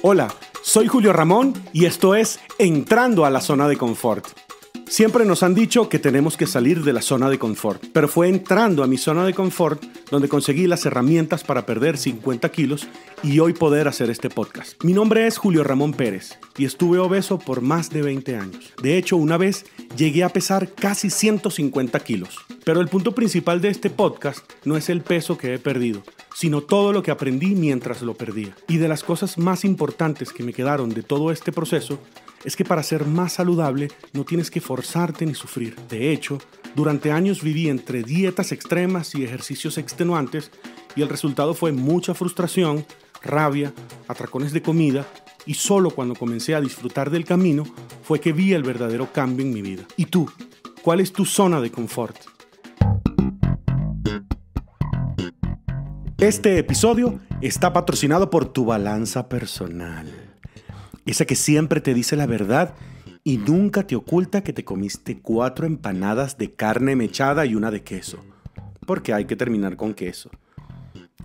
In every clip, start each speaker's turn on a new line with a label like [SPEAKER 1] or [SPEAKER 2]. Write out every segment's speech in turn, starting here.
[SPEAKER 1] Hola, soy Julio Ramón y esto es Entrando a la Zona de Confort. Siempre nos han dicho que tenemos que salir de la zona de confort, pero fue entrando a mi zona de confort donde conseguí las herramientas para perder 50 kilos y hoy poder hacer este podcast. Mi nombre es Julio Ramón Pérez y estuve obeso por más de 20 años. De hecho, una vez llegué a pesar casi 150 kilos. Pero el punto principal de este podcast no es el peso que he perdido, sino todo lo que aprendí mientras lo perdía. Y de las cosas más importantes que me quedaron de todo este proceso es que para ser más saludable no tienes que forzarte ni sufrir. De hecho, durante años viví entre dietas extremas y ejercicios extenuantes y el resultado fue mucha frustración, rabia, atracones de comida y solo cuando comencé a disfrutar del camino fue que vi el verdadero cambio en mi vida. ¿Y tú? ¿Cuál es tu zona de confort? Este episodio está patrocinado por Tu Balanza Personal. Esa que siempre te dice la verdad y nunca te oculta que te comiste 4 empanadas de carne mechada y una de queso. Porque hay que terminar con queso.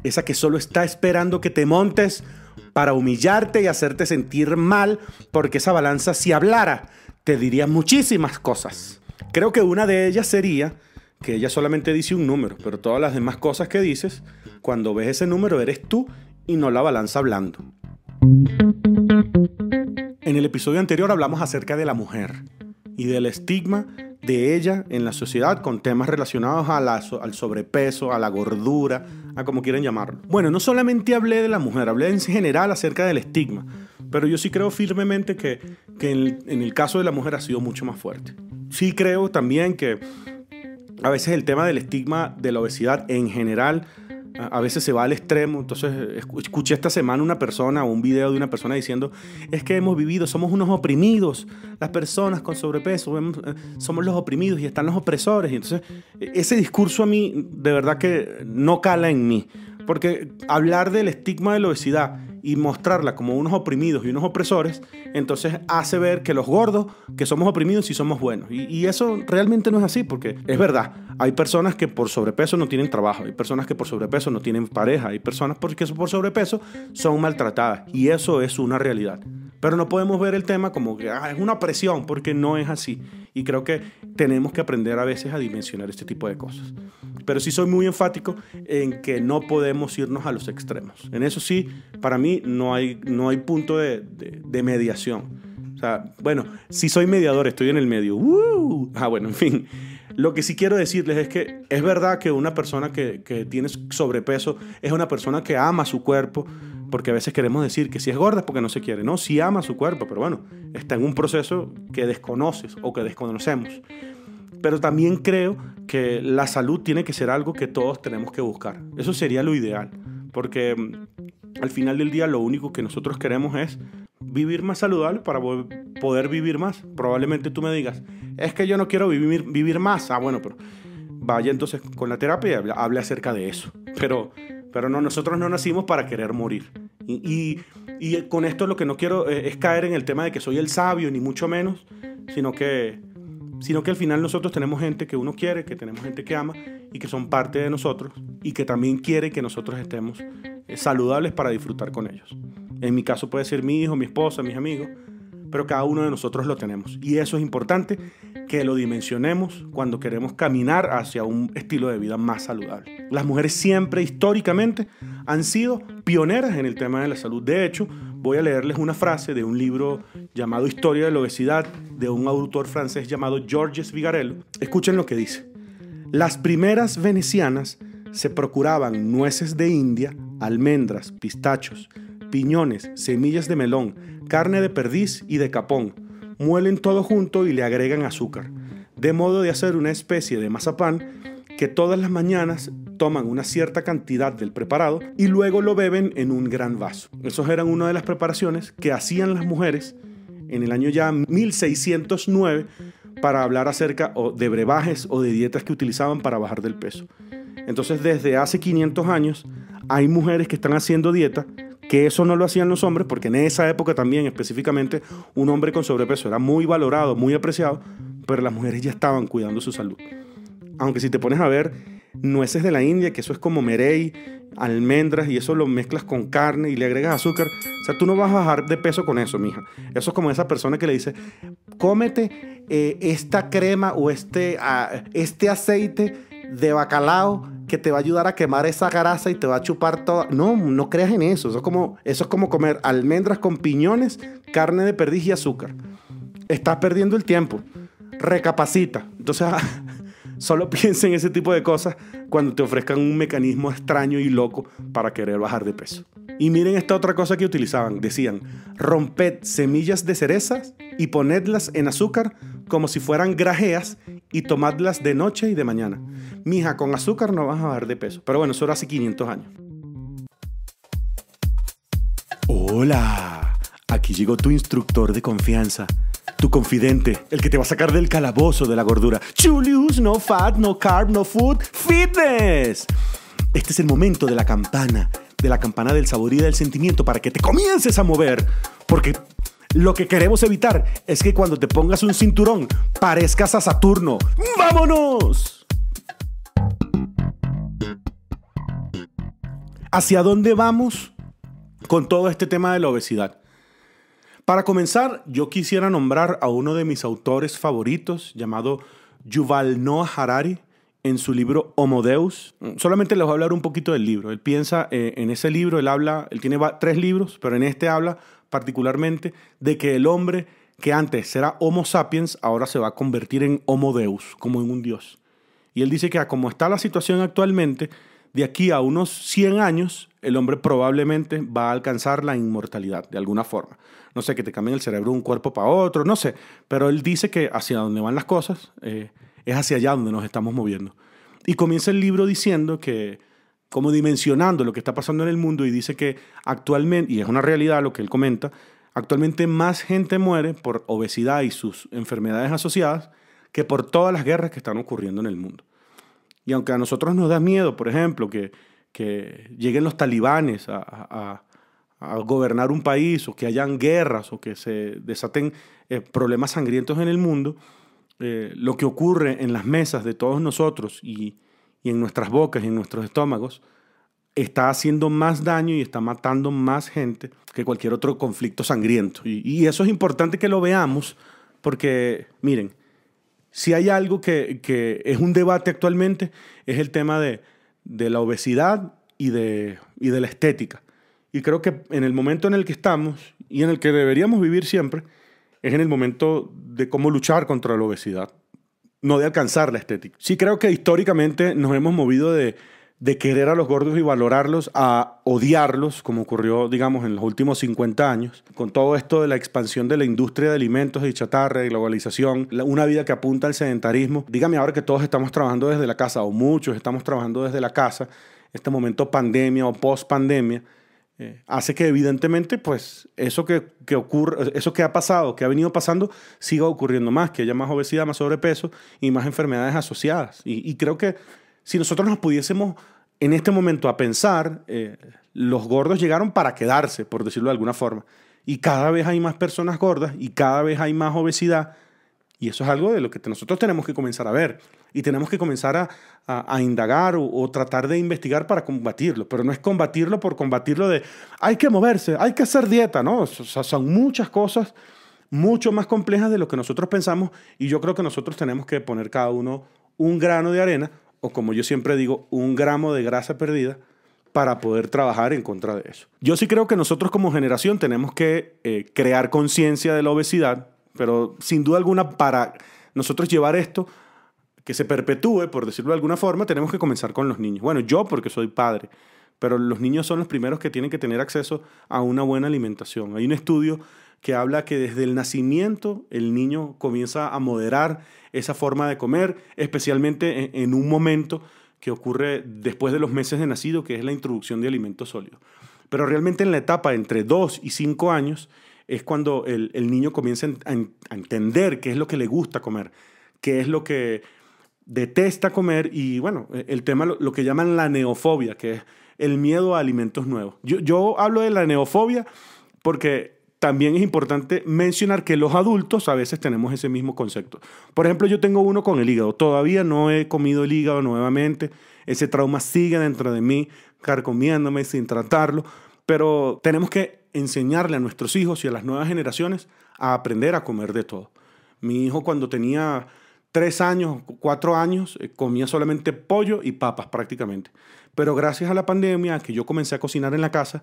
[SPEAKER 1] Esa que solo está esperando que te montes para humillarte y hacerte sentir mal, porque esa balanza, si hablara, te diría muchísimas cosas. Creo que una de ellas sería que ella solamente dice un número, pero todas las demás cosas que dices, cuando ves ese número eres tú y no la balanza hablando. En el episodio anterior hablamos acerca de la mujer y del estigma de ella en la sociedad con temas relacionados al sobrepeso, a la gordura, a como quieran llamarlo. Bueno, no solamente hablé de la mujer, hablé en general acerca del estigma, pero yo sí creo firmemente que en el caso de la mujer ha sido mucho más fuerte. Sí creo también que a veces el tema del estigma de la obesidad en general a veces se va al extremo. Entonces escuché esta semana una persona o un video de una persona diciendo es que somos unos oprimidos, las personas con sobrepeso somos los oprimidos y están los opresores. Y entonces ese discurso a mí de verdad que no cala en mí, porque hablar del estigma de la obesidad y mostrarla como unos oprimidos y unos opresores, entonces hace ver que los gordos, que somos oprimidos, sí somos buenos. Y eso realmente no es así, porque es verdad, hay personas que por sobrepeso no tienen trabajo, hay personas que por sobrepeso no tienen pareja, hay personas que por sobrepeso son maltratadas, y eso es una realidad. Pero no podemos ver el tema como que es una opresión, porque no es así. Y creo que tenemos que aprender a veces a dimensionar este tipo de cosas. Pero sí soy muy enfático en que no podemos irnos a los extremos. En eso sí, para mí no hay punto de mediación. O sea, bueno, sí soy mediador, estoy en el medio. Bueno, en fin. Lo que sí quiero decirles es que es verdad que una persona que tiene sobrepeso es una persona que ama su cuerpo, porque a veces queremos decir que si es gorda es porque no se quiere. No, sí ama su cuerpo, pero bueno, está en un proceso que desconoces o que desconocemos. Pero también creo que la salud tiene que ser algo que todos tenemos que buscar. Eso sería lo ideal, porque al final del día lo único que nosotros queremos es vivir más saludable para poder vivir más. Probablemente tú me digas, es que yo no quiero vivir más. Bueno, pero vaya entonces con la terapia y hable acerca de eso. Pero no, nosotros no nacimos para querer morir. Y con esto lo que no quiero es caer en el tema de que soy el sabio, ni mucho menos, sino que al final nosotros tenemos gente que uno quiere, que tenemos gente que ama y que son parte de nosotros y que también quiere que nosotros estemos saludables para disfrutar con ellos. En mi caso puede ser mi hijo, mi esposa, mis amigos, pero cada uno de nosotros lo tenemos. Y eso es importante que lo dimensionemos cuando queremos caminar hacia un estilo de vida más saludable. Las mujeres siempre, históricamente, han sido pioneras en el tema de la salud. De hecho, voy a leerles una frase de un libro llamado Historia de la Obesidad, de un autor francés llamado Georges Vigarello. Escuchen lo que dice. Las primeras venecianas se procuraban nueces de India, almendras, pistachos, piñones, semillas de melón, carne de perdiz y de capón. Muelen todo junto y le agregan azúcar, de modo de hacer una especie de mazapán que todas las mañanas toman una cierta cantidad del preparado y luego lo beben en un gran vaso. Esas eran una de las preparaciones que hacían las mujeres en el año ya 1609 para hablar acerca de brebajes o de dietas que utilizaban para bajar del peso. Entonces, desde hace 500 años hay mujeres que están haciendo dieta, que eso no lo hacían los hombres, porque en esa época también específicamente un hombre con sobrepeso era muy valorado, muy apreciado, pero las mujeres ya estaban cuidando su salud. Aunque si te pones a ver, nueces de la India, que eso es como merey, almendras, y eso lo mezclas con carne y le agregas azúcar. O sea, tú no vas a bajar de peso con eso, mija. Eso es como esa persona que le dice, cómete esta crema o este aceite de bacalao que te va a ayudar a quemar esa grasa y te va a chupar toda. No, no creas en eso. Eso es como comer almendras con piñones, carne de perdiz y azúcar. Estás perdiendo el tiempo. Recapacita. Entonces, solo piensa en ese tipo de cosas cuando te ofrezcan un mecanismo extraño y loco para querer bajar de peso. Y miren esta otra cosa que utilizaban. Decían, romped semillas de cerezas y ponedlas en azúcar como si fueran grajeas y tomadlas de noche y de mañana. Mija, con azúcar no vas a bajar de peso. Pero bueno, eso era hace 500 años. Hola, aquí llegó tu instructor de confianza. Tu confidente, el que te va a sacar del calabozo de la gordura. Julius, no fat, no carb, no food, fitness. Este es el momento de la campana del sabor y del sentimiento para que te comiences a mover. Porque lo que queremos evitar es que cuando te pongas un cinturón parezcas a Saturno. ¡Vámonos! ¿Hacia dónde vamos con todo este tema de la obesidad? Para comenzar, yo quisiera nombrar a uno de mis autores favoritos, llamado Yuval Noah Harari, en su libro Homo Deus. Solamente les voy a hablar un poquito del libro. Él piensa en ese libro, él tiene 3 libros, pero en este habla particularmente de que el hombre que antes era Homo sapiens, ahora se va a convertir en Homo Deus, como en un dios. Y él dice que como está la situación actualmente, de aquí a unos 100 años, el hombre probablemente va a alcanzar la inmortalidad, de alguna forma. No sé, que te cambien el cerebro de un cuerpo para otro, no sé. Pero él dice que hacia donde van las cosas es hacia allá donde nos estamos moviendo. Y comienza el libro diciendo que, como dimensionando lo que está pasando en el mundo, y dice que actualmente, y es una realidad lo que él comenta, actualmente más gente muere por obesidad y sus enfermedades asociadas que por todas las guerras que están ocurriendo en el mundo. Y aunque a nosotros nos da miedo, por ejemplo, que lleguen los talibanes a gobernar un país, o que hayan guerras, o que se desaten problemas sangrientos en el mundo, lo que ocurre en las mesas de todos nosotros y en nuestras bocas y en nuestros estómagos está haciendo más daño y está matando más gente que cualquier otro conflicto sangriento. Y eso es importante que lo veamos porque, miren, si hay algo que es un debate actualmente, es el tema de la obesidad y de la estética. Y creo que en el momento en el que estamos y en el que deberíamos vivir siempre, es en el momento de cómo luchar contra la obesidad, no de alcanzar la estética. Sí creo que históricamente nos hemos movido de querer a los gordos y valorarlos a odiarlos, como ocurrió, digamos, en los últimos 50 años, con todo esto de la expansión de la industria de alimentos y chatarra, de globalización, una vida que apunta al sedentarismo. Dígame ahora que todos estamos trabajando desde la casa, o muchos estamos trabajando desde la casa, este momento pandemia o post-pandemia, hace que evidentemente pues eso que ocurre, eso que ha pasado, que ha venido pasando, siga ocurriendo más, que haya más obesidad, más sobrepeso y más enfermedades asociadas. Y creo que si nosotros nos pudiésemos en este momento a pensar, los gordos llegaron para quedarse, por decirlo de alguna forma. Y cada vez hay más personas gordas y cada vez hay más obesidad. Y eso es algo de lo que nosotros tenemos que comenzar a ver. Y tenemos que comenzar a indagar o tratar de investigar para combatirlo. Pero no es combatirlo por combatirlo de hay que moverse, hay que hacer dieta, ¿no? O sea, son muchas cosas mucho más complejas de lo que nosotros pensamos. Y yo creo que nosotros tenemos que poner cada uno un grano de arena, o como yo siempre digo, 1 gramo de grasa perdida para poder trabajar en contra de eso. Yo sí creo que nosotros como generación tenemos que crear conciencia de la obesidad, pero sin duda alguna para nosotros llevar esto, que se perpetúe, por decirlo de alguna forma, tenemos que comenzar con los niños. Bueno, yo porque soy padre, pero los niños son los primeros que tienen que tener acceso a una buena alimentación. Hay un estudio que habla que desde el nacimiento el niño comienza a moderar esa forma de comer, especialmente en un momento que ocurre después de los meses de nacido, que es la introducción de alimentos sólidos. Pero realmente en la etapa entre 2 y 5 años es cuando el niño comienza a entender qué es lo que le gusta comer, qué es lo que detesta comer y, bueno, el tema, lo que llaman la neofobia, que es el miedo a alimentos nuevos. Yo hablo de la neofobia porque también es importante mencionar que los adultos a veces tenemos ese mismo concepto. Por ejemplo, yo tengo uno con el hígado. Todavía no he comido el hígado nuevamente. ese trauma sigue dentro de mí, carcomiéndome sin tratarlo, pero tenemos que enseñarle a nuestros hijos y a las nuevas generaciones a aprender a comer de todo. Mi hijo cuando tenía 3 años, 4 años, comía solamente pollo y papas prácticamente. Pero gracias a la pandemia, que yo comencé a cocinar en la casa,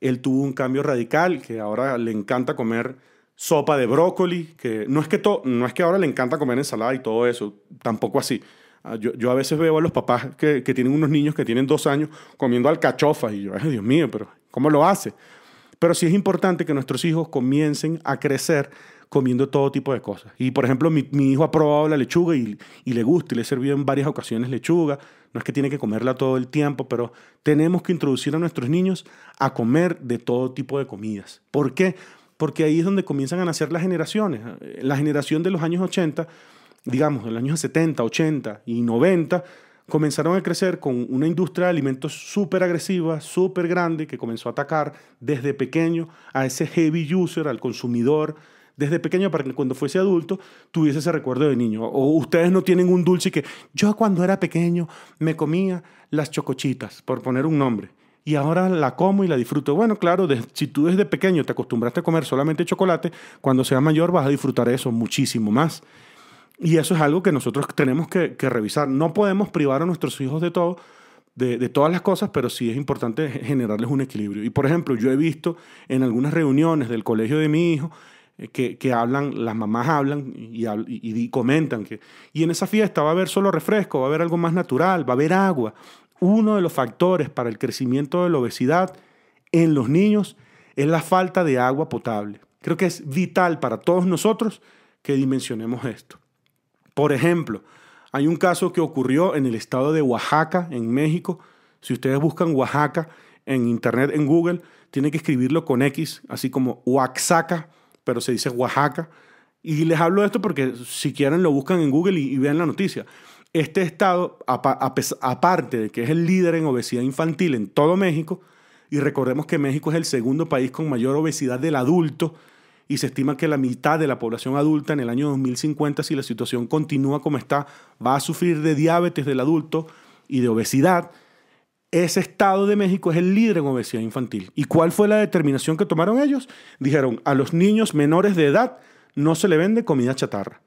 [SPEAKER 1] él tuvo un cambio radical, que ahora le encanta comer sopa de brócoli, que no es que ahora le encanta comer ensalada y todo eso, tampoco así. Yo a veces veo a los papás que tienen unos niños que tienen 2 años comiendo alcachofas y yo, ay Dios mío, pero ¿cómo lo hace? Pero sí es importante que nuestros hijos comiencen a crecer comiendo todo tipo de cosas. Y por ejemplo, mi hijo ha probado la lechuga y le gusta y le he servido en varias ocasiones lechuga. No es que tiene que comerla todo el tiempo, pero tenemos que introducir a nuestros niños a comer de todo tipo de comidas. ¿Por qué? Porque ahí es donde comienzan a nacer las generaciones. La generación de los años 80, digamos, de los años 70, 80 y 90, comenzaron a crecer con una industria de alimentos súper agresiva, súper grande, que comenzó a atacar desde pequeño a ese heavy user, al consumidor, desde pequeño para que cuando fuese adulto tuviese ese recuerdo de niño. O ustedes no tienen un dulce que yo cuando era pequeño me comía las chocochitas, por poner un nombre, y ahora la como y la disfruto. Bueno, claro, si tú desde pequeño te acostumbraste a comer solamente chocolate, cuando seas mayor vas a disfrutar eso muchísimo más. Y eso es algo que nosotros tenemos que revisar. No podemos privar a nuestros hijos de todo, de todas las cosas, pero sí es importante generarles un equilibrio. Y por ejemplo, yo he visto en algunas reuniones del colegio de mi hijo que hablan, las mamás hablan y comentan y en esa fiesta va a haber solo refresco, va a haber algo más natural, va a haber agua. Uno de los factores para el crecimiento de la obesidad en los niños es la falta de agua potable. Creo que es vital para todos nosotros que dimensionemos esto. Por ejemplo, hay un caso que ocurrió en el estado de Oaxaca, en México. Si ustedes buscan Oaxaca en internet, en Google, tienen que escribirlo con X, así como Oaxaca, pero se dice Oaxaca. Y les hablo de esto porque si quieren lo buscan en Google y vean la noticia. Este estado, aparte de que es el líder en obesidad infantil en todo México, y recordemos que México es el segundo país con mayor obesidad del adulto, y se estima que la mitad de la población adulta en el año 2050, si la situación continúa como está, va a sufrir de diabetes del adulto y de obesidad. Ese estado de México es el líder en obesidad infantil. ¿Y cuál fue la determinación que tomaron ellos? Dijeron, a los niños menores de edad no se le vende comida chatarra.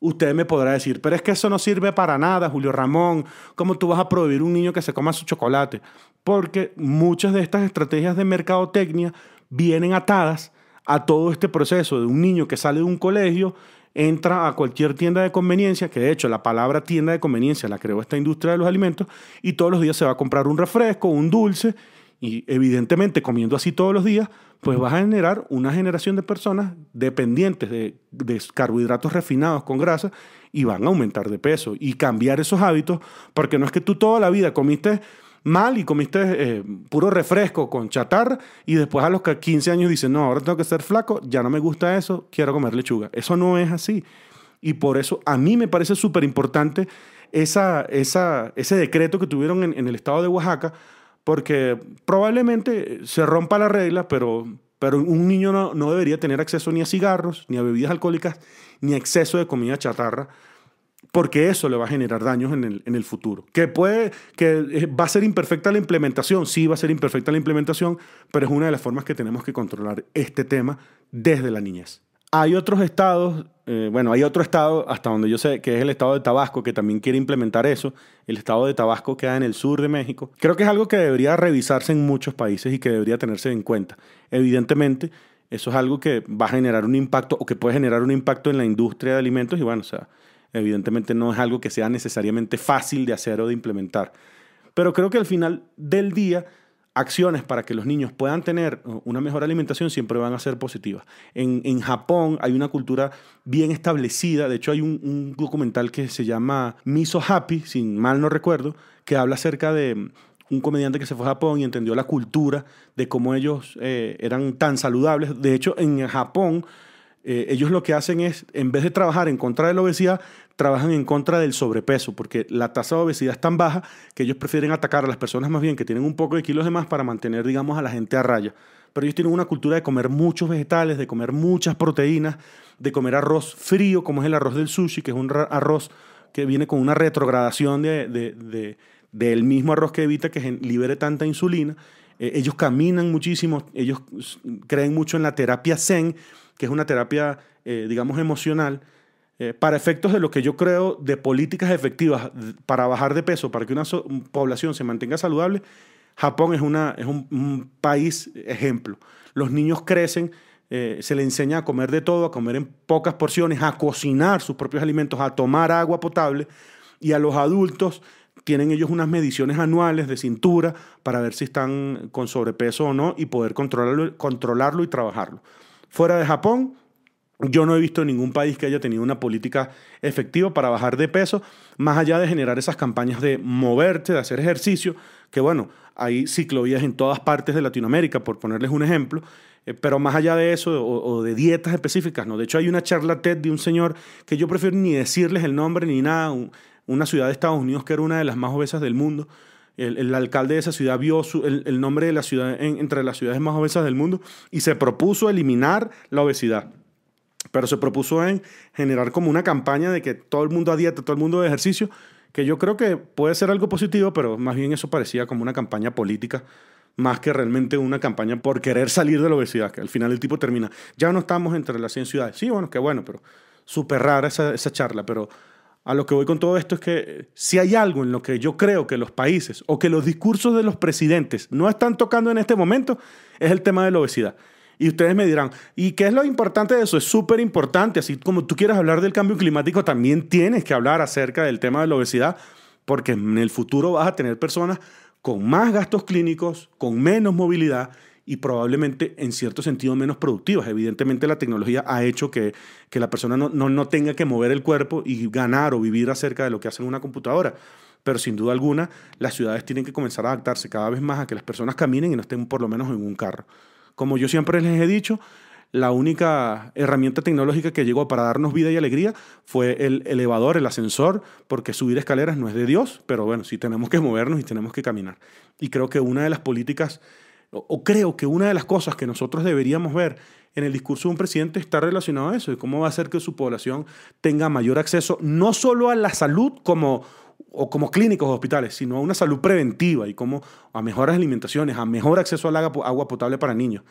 [SPEAKER 1] Usted me podrá decir, pero es que eso no sirve para nada, Julio Ramón. ¿Cómo tú vas a prohibir a un niño que se coma su chocolate? Porque muchas de estas estrategias de mercadotecnia vienen atadas a todo este proceso de un niño que sale de un colegio, entra a cualquier tienda de conveniencia, que de hecho la palabra tienda de conveniencia la creó esta industria de los alimentos, y todos los días se va a comprar un refresco, un dulce, y evidentemente comiendo así todos los días, pues vas a generar una generación de personas dependientes de carbohidratos refinados con grasa y van a aumentar de peso y cambiar esos hábitos, porque no es que tú toda la vida comiste mal y comiste puro refresco con chatarra y después a los 15 años dices, no, ahora tengo que ser flaco, ya no me gusta eso, quiero comer lechuga. Eso no es así. Y por eso a mí me parece súper importante ese decreto que tuvieron en el estado de Oaxaca, porque probablemente se rompa la regla, pero un niño no debería tener acceso ni a cigarros, ni a bebidas alcohólicas, ni a exceso de comida chatarra, porque eso le va a generar daños en el futuro. Que va a ser imperfecta la implementación, sí va a ser imperfecta la implementación, pero es una de las formas que tenemos que controlar este tema desde la niñez. Hay otros estados, hay otro estado hasta donde yo sé que es el estado de Tabasco que también quiere implementar eso. El estado de Tabasco queda en el sur de México. Creo que es algo que debería revisarse en muchos países y que debería tenerse en cuenta. Evidentemente, eso es algo que va a generar un impacto o que puede generar un impacto en la industria de alimentos y evidentemente no es algo que sea necesariamente fácil de hacer o de implementar. Pero creo que al final del día, acciones para que los niños puedan tener una mejor alimentación siempre van a ser positivas. En Japón hay una cultura bien establecida. De hecho, hay un documental que se llama Miso Happy, si mal no recuerdo, que habla acerca de un comediante que se fue a Japón y entendió la cultura de cómo ellos eran tan saludables. De hecho, en Japón, ellos lo que hacen es, en vez de trabajar en contra de la obesidad, trabajan en contra del sobrepeso, porque la tasa de obesidad es tan baja que ellos prefieren atacar a las personas más bien que tienen un poco de kilos de más para mantener, digamos, a la gente a raya. Pero ellos tienen una cultura de comer muchos vegetales, de comer muchas proteínas, de comer arroz frío, como es el arroz del sushi, que es un arroz que viene con una retrogradación de del mismo arroz que evita que libere tanta insulina. Ellos caminan muchísimo, ellos creen mucho en la terapia Zen, que es una terapia, digamos, emocional, para efectos de lo que yo creo de políticas efectivas para bajar de peso, para que una población se mantenga saludable. Japón es un país ejemplo. Los niños crecen, se les enseña a comer de todo, a comer en pocas porciones, a cocinar sus propios alimentos, a tomar agua potable, y a los adultos tienen ellos unas mediciones anuales de cintura para ver si están con sobrepeso o no y poder controlarlo y trabajarlo. Fuera de Japón, yo no he visto ningún país que haya tenido una política efectiva para bajar de peso, más allá de generar esas campañas de moverte, de hacer ejercicio, que bueno, hay ciclovías en todas partes de Latinoamérica, por ponerles un ejemplo, pero más allá de eso o de dietas específicas, no. De hecho, hay una charla TED de un señor que yo prefiero ni decirles el nombre ni nada, una ciudad de Estados Unidos que era una de las más obesas del mundo. El alcalde de esa ciudad vio el nombre de la ciudad entre las ciudades más obesas del mundo y se propuso eliminar la obesidad. Pero se propuso en generar como una campaña de que todo el mundo a dieta, todo el mundo de ejercicio, que yo creo que puede ser algo positivo, pero más bien eso parecía como una campaña política, más que realmente una campaña por querer salir de la obesidad, que al final el tipo termina, ya no estamos entre las 100 ciudades. Sí, bueno, qué bueno, pero súper rara esa charla, pero a lo que voy con todo esto es que si hay algo en lo que yo creo que los países o que los discursos de los presidentes no están tocando en este momento, es el tema de la obesidad. Y ustedes me dirán, ¿y qué es lo importante de eso? Es súper importante. Así como tú quieres hablar del cambio climático, también tienes que hablar acerca del tema de la obesidad, porque en el futuro vas a tener personas con más gastos clínicos, con menos movilidad y probablemente en cierto sentido menos productivas. Evidentemente la tecnología ha hecho que la persona no tenga que mover el cuerpo y ganar o vivir acerca de lo que hace en una computadora. Pero sin duda alguna, las ciudades tienen que comenzar a adaptarse cada vez más a que las personas caminen y no estén por lo menos en un carro. Como yo siempre les he dicho, la única herramienta tecnológica que llegó para darnos vida y alegría fue el elevador, el ascensor, porque subir escaleras no es de Dios, pero bueno, sí tenemos que movernos y tenemos que caminar. Y creo que una de las políticas, o creo que una de las cosas que nosotros deberíamos ver en el discurso de un presidente está relacionado a eso, de cómo va a hacer que su población tenga mayor acceso no solo a la salud como clínicos o hospitales, sino a una salud preventiva y como a mejores alimentaciones, a mejor acceso al agua potable para niños.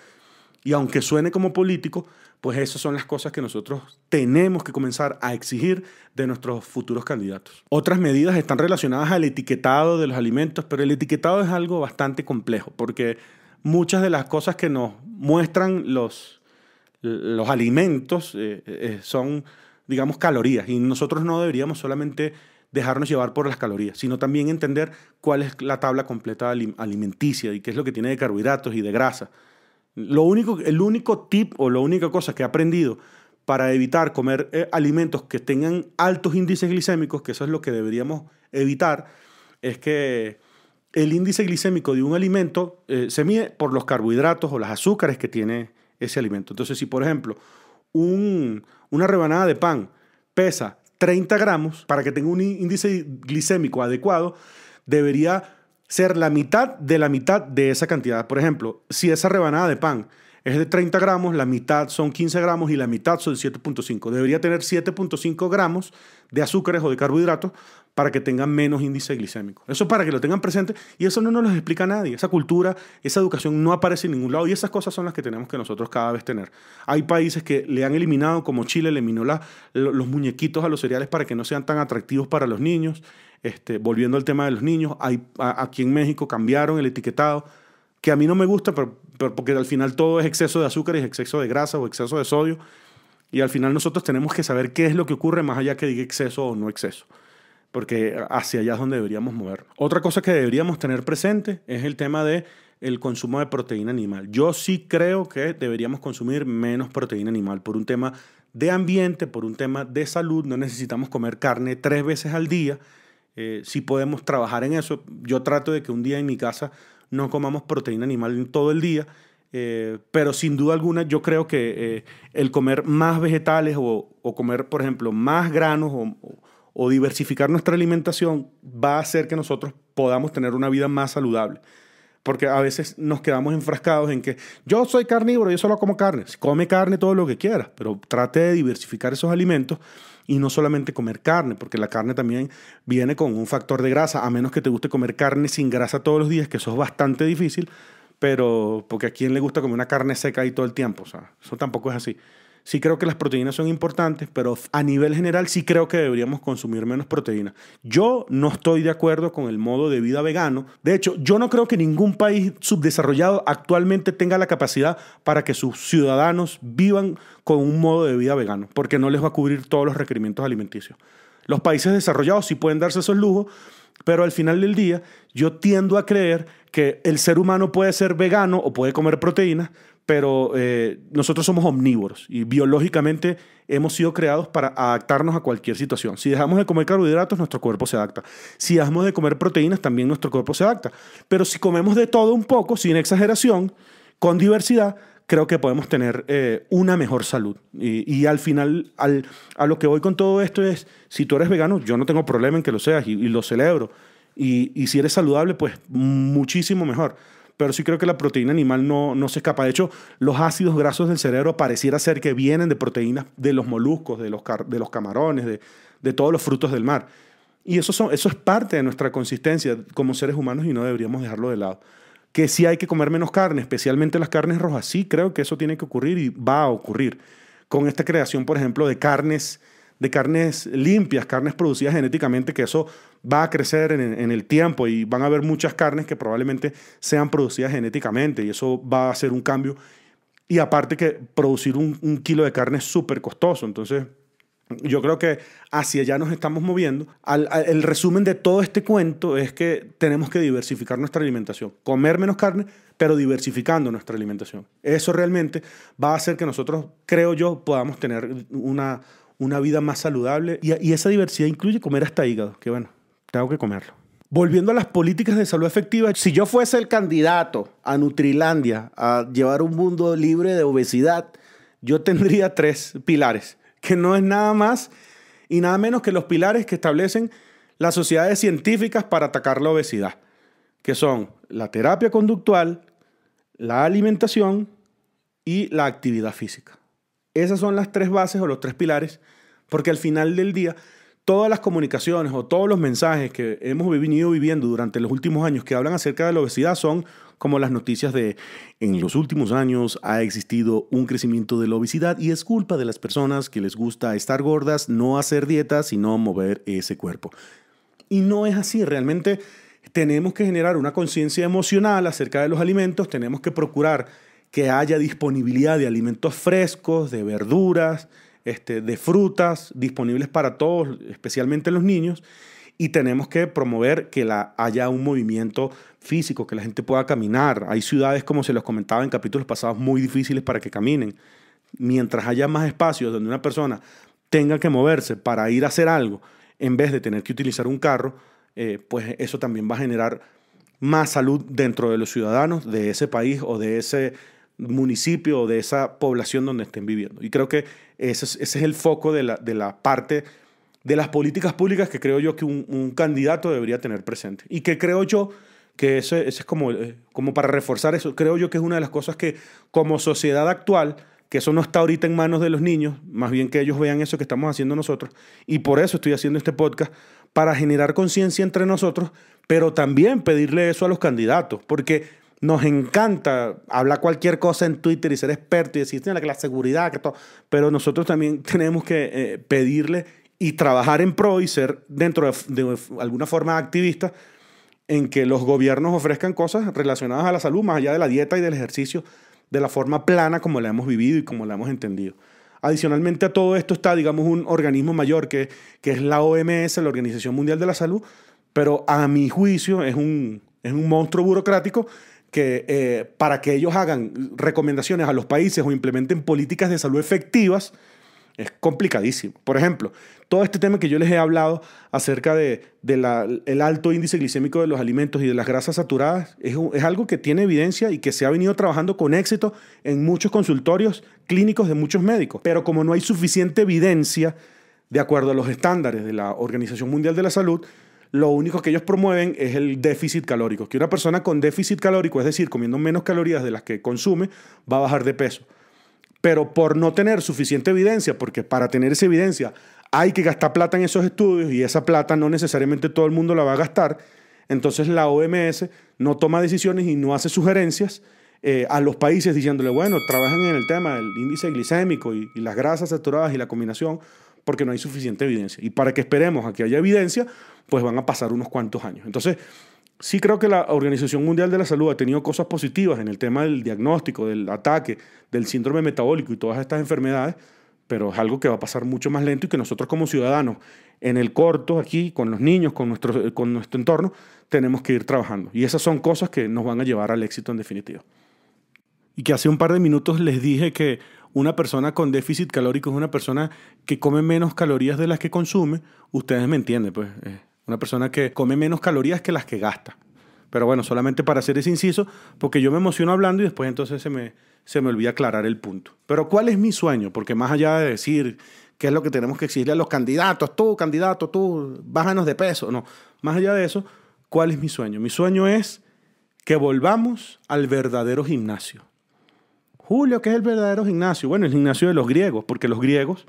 [SPEAKER 1] Y aunque suene como político, pues esas son las cosas que nosotros tenemos que comenzar a exigir de nuestros futuros candidatos. Otras medidas están relacionadas al etiquetado de los alimentos, pero el etiquetado es algo bastante complejo, porque muchas de las cosas que nos muestran los alimentos son, digamos, calorías, y nosotros no deberíamos solamente dejarnos llevar por las calorías, sino también entender cuál es la tabla completa alimenticia y qué es lo que tiene de carbohidratos y de grasa. El único tip o la única cosa que he aprendido para evitar comer alimentos que tengan altos índices glicémicos, que eso es lo que deberíamos evitar, es que el índice glicémico de un alimento se mide por los carbohidratos o los azúcares que tiene ese alimento. Entonces, si por ejemplo una rebanada de pan pesa 30 gramos, para que tenga un índice glicémico adecuado, debería ser la mitad de esa cantidad. Por ejemplo, si esa rebanada de pan es de 30 gramos, la mitad son 15 gramos y la mitad son 7.5. Debería tener 7.5 gramos de azúcares o de carbohidratos para que tengan menos índice glicémico. Eso para que lo tengan presente, y eso no nos lo explica nadie. Esa cultura, esa educación no aparece en ningún lado, y esas cosas son las que tenemos que nosotros cada vez tener. Hay países que le han eliminado, como Chile eliminó los muñequitos a los cereales para que no sean tan atractivos para los niños. Volviendo al tema de los niños, aquí en México cambiaron el etiquetado, que a mí no me gusta, pero porque al final todo es exceso de azúcar y exceso de grasa o exceso de sodio, y al final nosotros tenemos que saber qué es lo que ocurre más allá que diga exceso o no exceso, porque hacia allá es donde deberíamos mover. Otra cosa que deberíamos tener presente es el tema del consumo de proteína animal. Yo sí creo que deberíamos consumir menos proteína animal por un tema de ambiente, por un tema de salud. No necesitamos comer carne 3 veces al día. Sí podemos trabajar en eso. Yo trato de que un día en mi casa no comamos proteína animal en todo el día, pero sin duda alguna yo creo que el comer más vegetales o comer, por ejemplo, más granos o diversificar nuestra alimentación va a hacer que nosotros podamos tener una vida más saludable. Porque a veces nos quedamos enfrascados en que yo soy carnívoro, yo solo como carne. Come carne todo lo que quieras, pero trate de diversificar esos alimentos y no solamente comer carne, porque la carne también viene con un factor de grasa, a menos que te guste comer carne sin grasa todos los días, que eso es bastante difícil, pero porque a quién le gusta comer una carne seca ahí todo el tiempo, o sea, eso tampoco es así. Sí creo que las proteínas son importantes, pero a nivel general sí creo que deberíamos consumir menos proteínas. Yo no estoy de acuerdo con el modo de vida vegano. De hecho, yo no creo que ningún país subdesarrollado actualmente tenga la capacidad para que sus ciudadanos vivan con un modo de vida vegano, porque no les va a cubrir todos los requerimientos alimenticios. Los países desarrollados sí pueden darse esos lujos, pero al final del día yo tiendo a creer que el ser humano puede ser vegano o puede comer proteínas, pero nosotros somos omnívoros y biológicamente hemos sido creados para adaptarnos a cualquier situación. Si dejamos de comer carbohidratos, nuestro cuerpo se adapta. Si dejamos de comer proteínas, también nuestro cuerpo se adapta. Pero si comemos de todo un poco, sin exageración, con diversidad, creo que podemos tener una mejor salud. Y al final, a lo que voy con todo esto es, si tú eres vegano, yo no tengo problema en que lo seas y lo celebro. Y si eres saludable, pues muchísimo mejor. Pero sí creo que la proteína animal no se escapa. De hecho, los ácidos grasos del cerebro pareciera ser que vienen de proteínas de los moluscos, de los camarones, de todos los frutos del mar. Y eso es parte de nuestra consistencia como seres humanos y no deberíamos dejarlo de lado. Que sí hay que comer menos carne, especialmente las carnes rojas. Sí creo que eso tiene que ocurrir y va a ocurrir. Con esta creación, por ejemplo, de carnes limpias, carnes producidas genéticamente, que eso va a crecer en el tiempo y van a haber muchas carnes que probablemente sean producidas genéticamente y eso va a ser un cambio. Y aparte que producir un kilo de carne es súper costoso. Entonces, yo creo que hacia allá nos estamos moviendo. El resumen de todo este cuento es que tenemos que diversificar nuestra alimentación. Comer menos carne, pero diversificando nuestra alimentación. Eso realmente va a hacer que nosotros, creo yo, podamos tener una vida más saludable. Y esa diversidad incluye comer hasta hígado, que bueno, tengo que comerlo. Volviendo a las políticas de salud efectiva, si yo fuese el candidato a Nutrilandia a llevar un mundo libre de obesidad, yo tendría 3 pilares, que no es nada más y nada menos que los pilares que establecen las sociedades científicas para atacar la obesidad, que son la terapia conductual, la alimentación y la actividad física. Esas son las 3 bases o los 3 pilares, porque al final del día, todas las comunicaciones o todos los mensajes que hemos venido viviendo durante los últimos años que hablan acerca de la obesidad son como las noticias de en los últimos años ha existido un crecimiento de la obesidad y es culpa de las personas que les gusta estar gordas, no hacer dietas, sino mover ese cuerpo. Y no es así, realmente tenemos que generar una conciencia emocional acerca de los alimentos, tenemos que procurar que haya disponibilidad de alimentos frescos, de verduras, de frutas disponibles para todos, especialmente los niños, y tenemos que promover que haya un movimiento físico, que la gente pueda caminar. Hay ciudades, como se los comentaba en capítulos pasados, muy difíciles para que caminen. Mientras haya más espacios donde una persona tenga que moverse para ir a hacer algo, en vez de tener que utilizar un carro, pues eso también va a generar más salud dentro de los ciudadanos de ese país o de ese municipio o de esa población donde estén viviendo. Y creo que ese es el foco de la parte de las políticas públicas que creo yo que un candidato debería tener presente. Y que creo yo que ese es como para reforzar eso, creo yo que es una de las cosas que como sociedad actual, que eso no está ahorita en manos de los niños, más bien que ellos vean eso que estamos haciendo nosotros. Y por eso estoy haciendo este podcast, para generar conciencia entre nosotros, pero también pedirle eso a los candidatos, porque nos encanta hablar cualquier cosa en Twitter y ser experto y decir que la seguridad, que todo. Pero nosotros también tenemos que pedirle y trabajar en pro y ser dentro de alguna forma activista en que los gobiernos ofrezcan cosas relacionadas a la salud, más allá de la dieta y del ejercicio, de la forma plana como la hemos vivido y como la hemos entendido. Adicionalmente a todo esto está, digamos, un organismo mayor que es la OMS, la Organización Mundial de la Salud, pero a mi juicio es un monstruo burocrático que para que ellos hagan recomendaciones a los países o implementen políticas de salud efectivas es complicadísimo. Por ejemplo, todo este tema que yo les he hablado acerca del alto índice glicémico de los alimentos y de las grasas saturadas es algo que tiene evidencia y que se ha venido trabajando con éxito en muchos consultorios clínicos de muchos médicos. Pero como no hay suficiente evidencia de acuerdo a los estándares de la Organización Mundial de la Salud, lo único que ellos promueven es el déficit calórico. Que una persona con déficit calórico, es decir, comiendo menos calorías de las que consume, va a bajar de peso. Pero por no tener suficiente evidencia, porque para tener esa evidencia hay que gastar plata en esos estudios y esa plata no necesariamente todo el mundo la va a gastar, entonces la OMS no toma decisiones y no hace sugerencias a los países diciéndole, bueno, trabajen en el tema del índice glicémico y las grasas saturadas y la combinación, porque no hay suficiente evidencia. Y para que esperemos a que haya evidencia, pues van a pasar unos cuantos años. Entonces, sí creo que la Organización Mundial de la Salud ha tenido cosas positivas en el tema del diagnóstico, del ataque, del síndrome metabólico y todas estas enfermedades, pero es algo que va a pasar mucho más lento y que nosotros como ciudadanos, en el corto, aquí, con los niños, con nuestro entorno, tenemos que ir trabajando. Y esas son cosas que nos van a llevar al éxito en definitiva. Y que hace un par de minutos les dije que una persona con déficit calórico es una persona que come menos calorías de las que consume. Ustedes me entienden, pues. Una persona que come menos calorías que las que gasta. Pero bueno, solamente para hacer ese inciso, porque yo me emociono hablando y después entonces se me olvida aclarar el punto. Pero ¿cuál es mi sueño? Porque más allá de decir qué es lo que tenemos que exigirle a los candidatos, tú, bájanos de peso. No, más allá de eso, ¿cuál es mi sueño? Mi sueño es que volvamos al verdadero gimnasio. Julio, ¿qué es el verdadero gimnasio? Bueno, el gimnasio de los griegos, porque los griegos,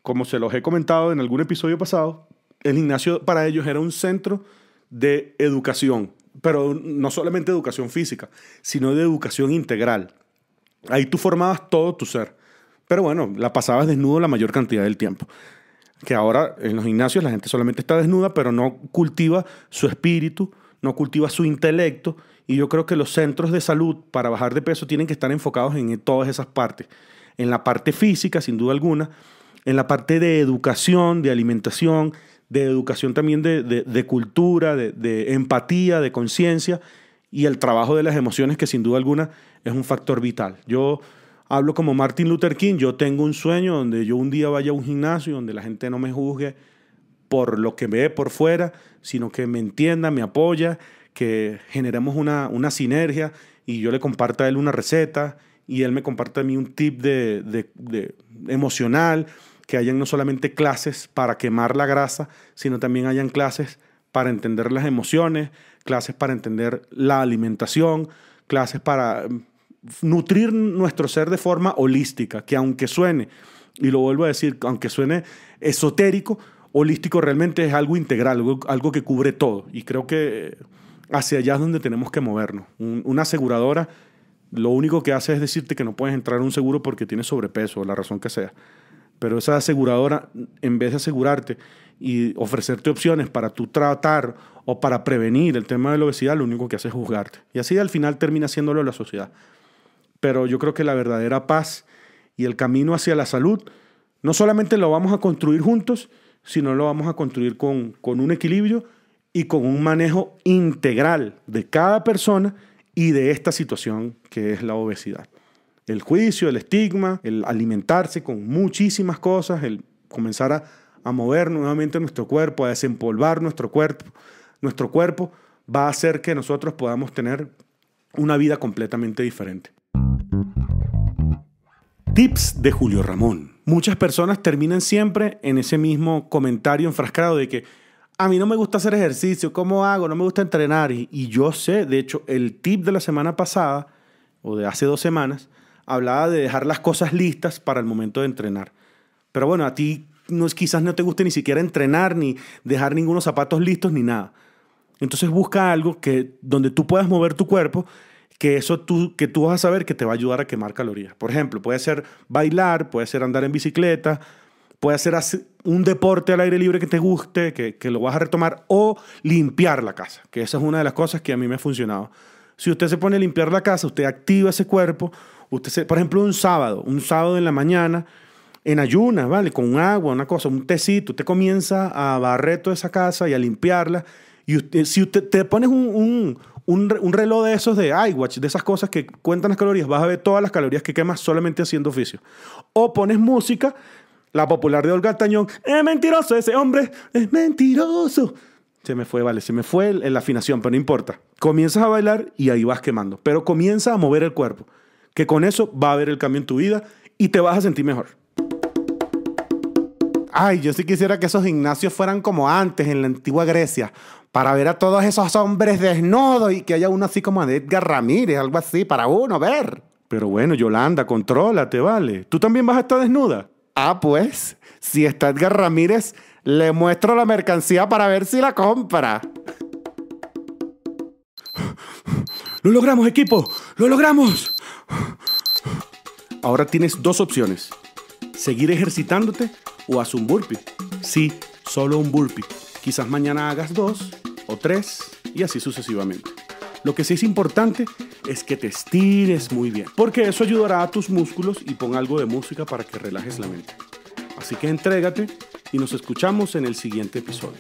[SPEAKER 1] como se los he comentado en algún episodio pasado, el gimnasio para ellos era un centro de educación, pero no solamente educación física, sino de educación integral. Ahí tú formabas todo tu ser, pero bueno, la pasabas desnudo la mayor cantidad del tiempo. Que ahora en los gimnasios la gente solamente está desnuda, pero no cultiva su espíritu, no cultiva su intelecto. Y yo creo que los centros de salud para bajar de peso tienen que estar enfocados en todas esas partes. En la parte física, sin duda alguna, en la parte de educación, de alimentación, de educación también de cultura, de empatía, de conciencia y el trabajo de las emociones, que sin duda alguna es un factor vital. Yo hablo como Martin Luther King, yo tengo un sueño donde yo un día vaya a un gimnasio, donde la gente no me juzgue por lo que ve por fuera, sino que me entienda, me apoya, que generemos una sinergia y yo le comparta a él una receta y él me comparta a mí un tip de emocional, que hayan no solamente clases para quemar la grasa, sino también hayan clases para entender las emociones, clases para entender la alimentación, clases para nutrir nuestro ser de forma holística, que aunque suene, y lo vuelvo a decir, aunque suene esotérico, holístico realmente es algo integral, algo que cubre todo. Y creo que hacia allá es donde tenemos que movernos. Una aseguradora lo único que hace es decirte que no puedes entrar a un seguro porque tienes sobrepeso, o la razón que sea. Pero esa aseguradora, en vez de asegurarte y ofrecerte opciones para tú tratar o para prevenir el tema de la obesidad, lo único que hace es juzgarte. Y así al final termina haciéndolo la sociedad. Pero yo creo que la verdadera paz y el camino hacia la salud no solamente lo vamos a construir juntos, sino lo vamos a construir con un equilibrio y con un manejo integral de cada persona y de esta situación que es la obesidad. El juicio, el estigma, el alimentarse con muchísimas cosas, el comenzar a mover nuevamente nuestro cuerpo, a desempolvar nuestro cuerpo va a hacer que nosotros podamos tener una vida completamente diferente. Tips de Julio Ramón. Muchas personas terminan siempre en ese mismo comentario enfrascado de que a mí no me gusta hacer ejercicio, ¿cómo hago? No me gusta entrenar. Y yo sé, de hecho, el tip de la semana pasada, o de hace 2 semanas, hablaba de dejar las cosas listas para el momento de entrenar. Pero bueno, a ti quizás no te guste ni siquiera entrenar, ni dejar ningunos zapatos listos, ni nada. Entonces busca algo donde tú puedas mover tu cuerpo, que tú vas a saber que te va a ayudar a quemar calorías. Por ejemplo, puede ser bailar, puede ser andar en bicicleta, puede ser un deporte al aire libre que te guste, que lo vas a retomar, o limpiar la casa, que esa es una de las cosas que a mí me ha funcionado. Si usted se pone a limpiar la casa, usted activa ese cuerpo. Por ejemplo, un sábado en la mañana, en ayunas, ¿vale? Con agua, una cosa, un tecito, usted comienza a barrer toda esa casa y a limpiarla. Y si usted te pones un reloj de esos de iWatch, de esas cosas que cuentan las calorías, vas a ver todas las calorías que quemas solamente haciendo oficio. O pones música, la popular de Olga Tañón, es mentiroso ese hombre, es mentiroso. Se me fue la afinación, pero no importa. Comienzas a bailar y ahí vas quemando. Pero comienza a mover el cuerpo, que con eso va a haber el cambio en tu vida y te vas a sentir mejor. Ay, yo sí quisiera que esos gimnasios fueran como antes, en la antigua Grecia, para ver a todos esos hombres desnudos y que haya uno así como de Edgar Ramírez, algo así, para uno ver. Pero bueno, Yolanda, contrólate, ¿vale? ¿Tú también vas a estar desnuda? Ah, pues, si está Edgar Ramírez, le muestro la mercancía para ver si la compra. ¡Lo logramos, equipo! ¡Lo logramos! Ahora tienes dos opciones. Seguir ejercitándote o haz un burpee. Sí, solo un burpee. Quizás mañana hagas 2 o 3 y así sucesivamente. Lo que sí es importante es que te estires muy bien, porque eso ayudará a tus músculos y pon algo de música para que relajes la mente. Así que entrégate y nos escuchamos en el siguiente episodio.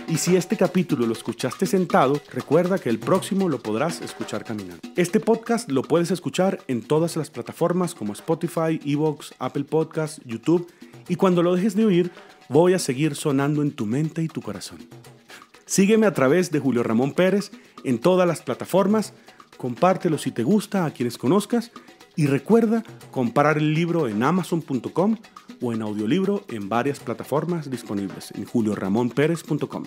[SPEAKER 1] Y si este capítulo lo escuchaste sentado, recuerda que el próximo lo podrás escuchar caminando. Este podcast lo puedes escuchar en todas las plataformas como Spotify, Evox, Apple Podcasts, YouTube, y cuando lo dejes de oír, voy a seguir sonando en tu mente y tu corazón. Sígueme a través de Julio Ramón Pérez en todas las plataformas, compártelo si te gusta a quienes conozcas y recuerda comprar el libro en Amazon.com o en audiolibro en varias plataformas disponibles en julioramonperez.com.